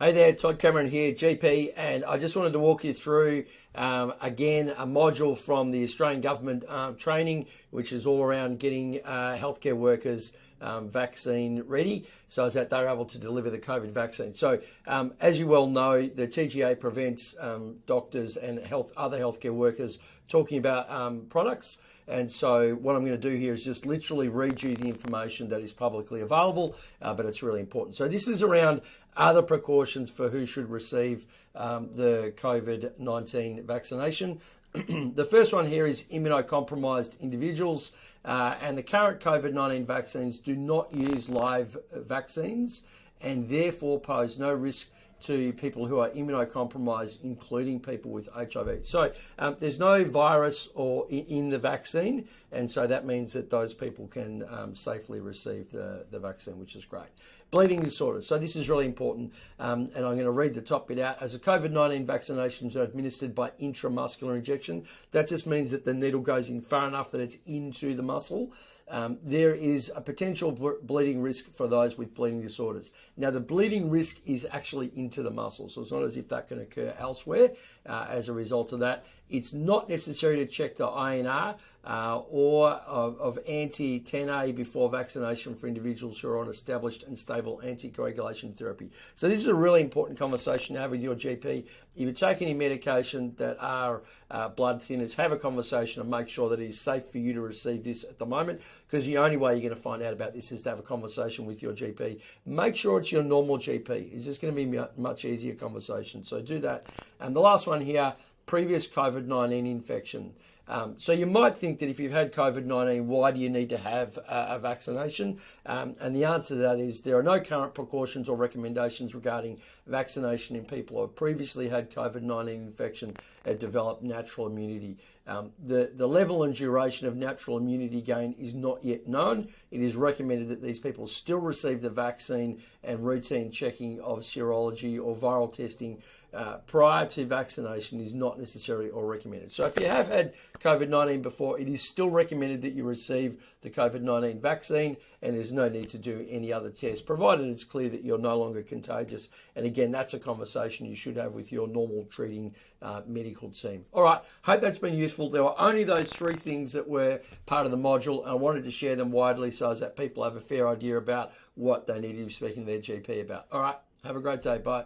Hey there, Todd Cameron here, GP, and I just wanted to walk you through, again, a module from the Australian Government training, which is all around getting healthcare workers vaccine ready so as that they're able to deliver the COVID vaccine. So, as you well know, the TGA prevents doctors and other healthcare workers talking about products. And so what I'm going to do here is just literally read you the information that is publicly available, but it's really important. So this is around other precautions for who should receive the COVID-19 vaccination. The first one here is immunocompromised individuals, and the current COVID-19 vaccines do not use live vaccines and therefore pose no risk to people who are immunocompromised, including people with HIV. So there's no virus in the vaccine, and so that means that those people can safely receive the vaccine, which is great. Bleeding disorders. So this is really important, and I'm going to read the top bit out. As a COVID-19 vaccinations are administered by intramuscular injection, that just means that the needle goes in far enough that it's into the muscle. There is a potential bleeding risk for those with bleeding disorders. Now, the bleeding risk is actually into the muscle, so it's not as if that can occur elsewhere as a result of that. It's not necessary to check the INR or of anti-10A before vaccination for individuals who are on established and stable anticoagulation therapy. So this is a really important conversation to have with your GP. If you take any medication that are blood thinners, have a conversation and make sure that it is safe for you to receive this at the moment, because the only way you're going to find out about this is to have a conversation with your GP. Make sure it's your normal GP. It's just going to be a much easier conversation. So do that. And the last one here, previous COVID-19 infection. So you might think that if you've had COVID-19, why do you need to have a vaccination? And the answer to that is there are no current precautions or recommendations regarding vaccination in people who have previously had COVID-19 infection and developed natural immunity. The level and duration of natural immunity gain is not yet known. It is recommended that these people still receive the vaccine, and routine checking of serology or viral testing prior to vaccination is not necessary or recommended. So if you have had COVID-19 before, it is still recommended that you receive the COVID-19 vaccine, and there's no need to do any other tests, provided it's clear that you're no longer contagious. And again, that's a conversation you should have with your normal treating medical team. All right, hope that's been useful. There were only those three things that were part of the module, and I wanted to share them widely so as that people have a fair idea about what they need to be speaking to their GP about. All right, have a great day. Bye.